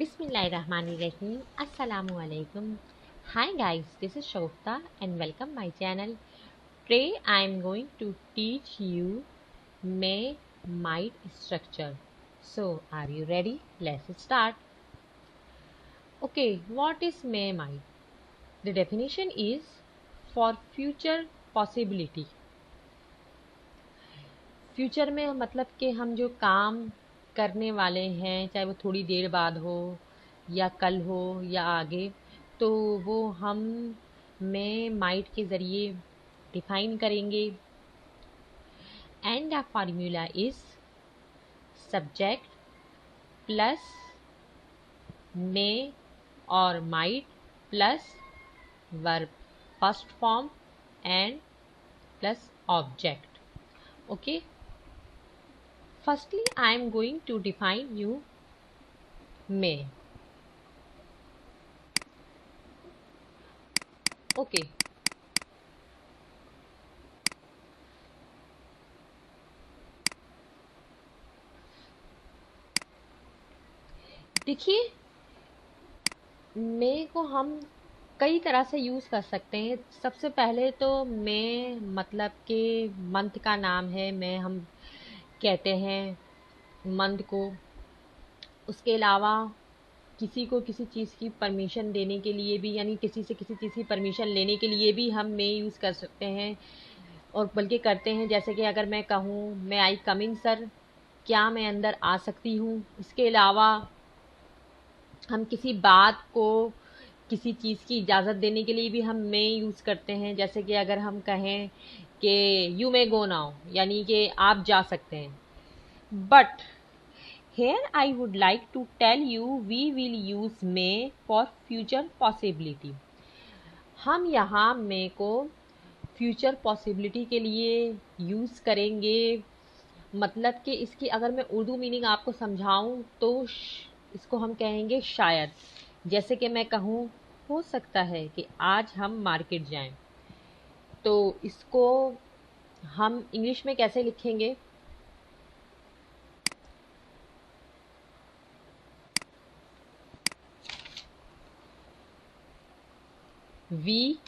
Bismillahirrahmanirrahim. Assalamualaikum. Hi guys, this is Shofta and welcome my channel. Today I am going to teach you may might structure. So are you ready? Let's start. Okay, what is may might? The definition is for future possibility. Future में मतलब कि हम जो काम करने वाले हैं, चाहे वो थोड़ी देर बाद हो या कल हो या आगे, तो वो हम में माइट के ज़रिए डिफाइन करेंगे. And the formula is subject plus may और might plus verb first form and plus object. Okay, firstly I am going to define you may. Okay, देखिए मे को हम कई तरह से यूज़ कर सकते हैं. सबसे पहले तो मे मतलब कि मंथ का नाम है, मे हम कहते हैं मंथ को. उसके अलावा किसी को किसी चीज़ की परमिशन देने के लिए भी, यानी किसी से किसी चीज़ की परमिशन लेने के लिए भी हम मे यूज़ कर सकते हैं, और बल्कि करते हैं. जैसे कि अगर मैं कहूँ मैं आई कम इन सर, क्या मैं अंदर आ सकती हूँ. इसके अलावा हम किसी बात को किसी चीज़ की इजाज़त देने के लिए भी हम मे यूज़ करते हैं. जैसे कि अगर हम कहें कि यू मे गो नाउ, यानी कि आप जा सकते हैं. But here I would like to tell you we will use may for future possibility. हम यहाँ may को फ्यूचर पॉसिबिलिटी के लिए यूज़ करेंगे. मतलब कि इसकी अगर मैं उर्दू मीनिंग आपको समझाऊँ तो इसको हम कहेंगे शायद. जैसे कि मैं कहूँ हो सकता है कि आज हम मार्केट जाएं, तो इसको हम इंग्लिश में कैसे लिखेंगे? वी.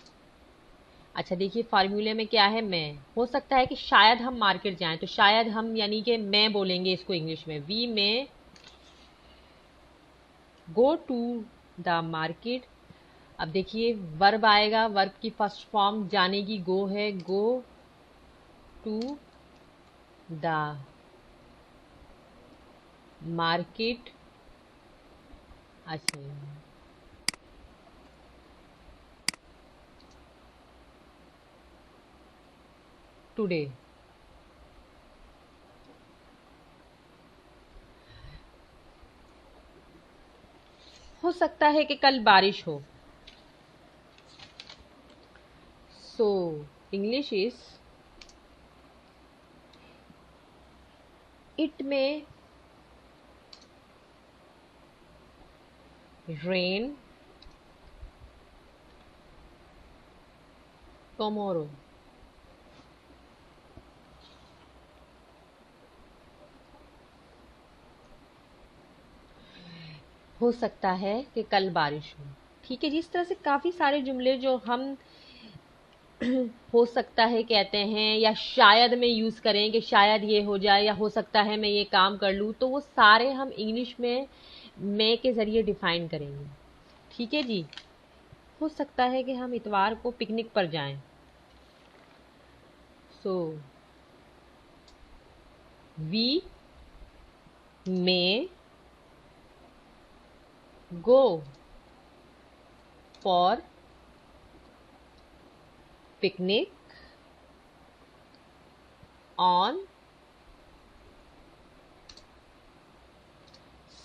अच्छा देखिए फार्मूले में क्या है, मैं. हो सकता है कि शायद हम मार्केट जाएं, तो शायद हम यानी कि मैं बोलेंगे इसको इंग्लिश में. वी में गो टू द मार्केट. अब देखिए वर्ब आएगा, वर्ब की फर्स्ट फॉर्म जाने की गो है, गो टू द मार्केट. अच्छा टुडे. हो सकता है कि कल बारिश हो. सो इंग्लिश इज इट में रेन टुमारो. हो सकता है कि कल बारिश हो. ठीक है जी. इस तरह से काफ़ी सारे जुमले जो हम हो सकता है कहते हैं, या शायद में यूज़ करें कि शायद ये हो जाए, या हो सकता है मैं ये काम कर लूँ, तो वो सारे हम इंग्लिश में मे के ज़रिए डिफ़ाइन करेंगे. ठीक है जी. हो सकता है कि हम इतवार को पिकनिक पर जाएं. So we may go for picnic on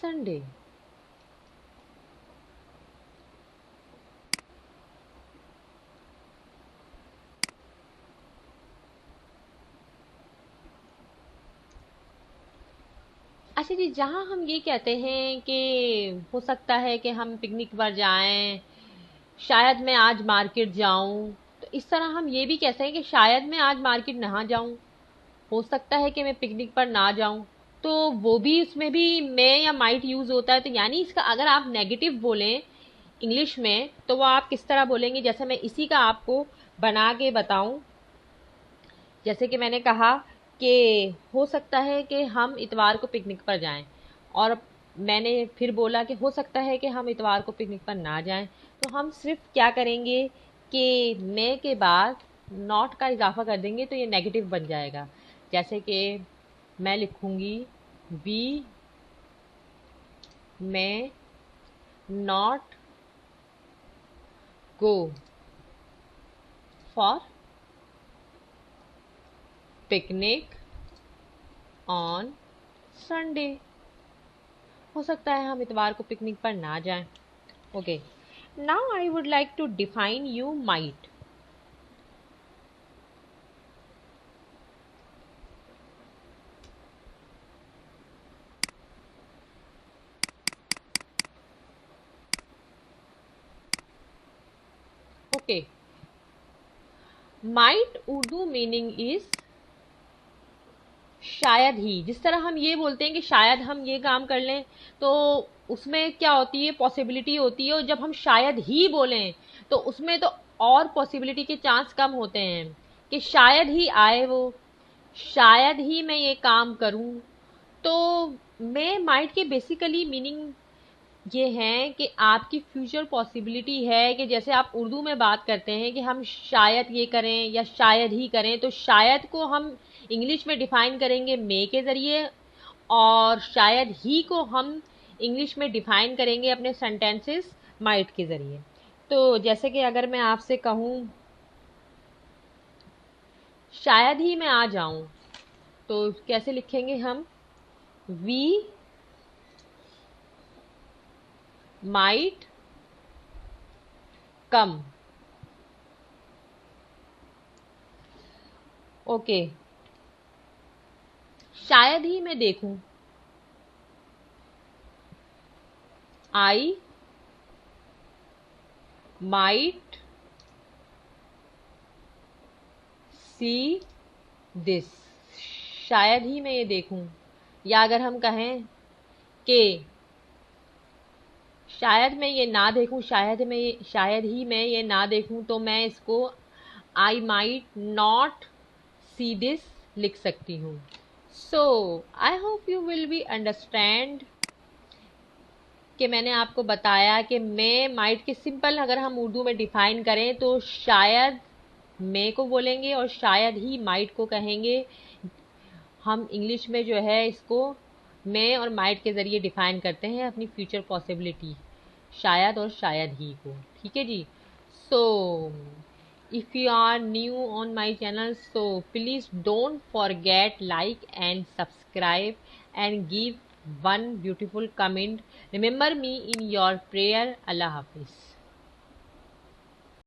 Sunday. अच्छा जी, जहाँ हम ये कहते हैं कि हो सकता है कि हम पिकनिक पर जाएं, शायद मैं आज मार्केट जाऊं, तो इस तरह हम ये भी कहते हैं कि शायद मैं आज मार्केट ना जाऊं, हो सकता है कि मैं पिकनिक पर ना जाऊं. तो वो भी, उसमें भी मैं या माइट यूज होता है। तो यानी इसका अगर आप नेगेटिव बोलें इंग्लिश में तो वो आप किस तरह बोलेंगे, जैसे मैं इसी का आपको बना के बताऊं। जैसे कि मैंने कहा कि हो सकता है कि हम इतवार को पिकनिक पर जाएं, और मैंने फिर बोला कि हो सकता है कि हम इतवार को पिकनिक पर ना जाएं। तो हम सिर्फ क्या करेंगे कि मे के बाद नॉट का इजाफा कर देंगे, तो ये नेगेटिव बन जाएगा। जैसे कि मैं लिखूंगी we may not go for picnic on Sunday. हो सकता है हम इतवार को पिकनिक पर ना जाएं। Okay, now I would like to define you might. Okay, might Urdu meaning is शायद ही। जिस तरह हम ये बोलते हैं कि शायद हम ये काम कर लें, तो उसमें क्या होती है, पॉसिबिलिटी होती है। और जब हम शायद ही बोलें तो उसमें तो और पॉसिबिलिटी के चांस कम होते हैं कि शायद ही आए वो, शायद ही मैं ये काम करूं। तो मैं माइट के बेसिकली मीनिंग ये हैं कि आपकी फ्यूचर पॉसिबिलिटी है कि जैसे आप उर्दू में बात करते हैं कि हम शायद ये करें या शायद ही करें, तो शायद को हम इंग्लिश में डिफाइन करेंगे मे के ज़रिए, और शायद ही को हम इंग्लिश में डिफाइन करेंगे अपने सेंटेंसेस माइट के ज़रिए। तो जैसे कि अगर मैं आपसे कहूँ शायद ही मैं आ जाऊं, तो कैसे लिखेंगे हम, वी माइट कम। ओके, शायद ही मैं देखूं, आई माइट सी दिस। शायद ही मैं ये देखूं। या अगर हम कहें कि शायद मैं ये ना देखूं, शायद ही मैं ये ना देखूं, तो मैं इसको I might not see this लिख सकती हूँ। So I hope you will be understand कि मैंने आपको बताया कि मैं माइट के सिंपल अगर हम उर्दू में डिफाइन करें तो शायद मैं को बोलेंगे और शायद ही माइट को कहेंगे। हम इंग्लिश में जो है इसको मैं और माइट के ज़रिए डिफाइन करते हैं अपनी फ्यूचर पॉसिबिलिटी, शायद और शायद ही को। ठीक है जी। सो if you are new on my channel, so please don't forget like and subscribe and give one beautiful comment. Remember me in your prayer. Allah Hafiz.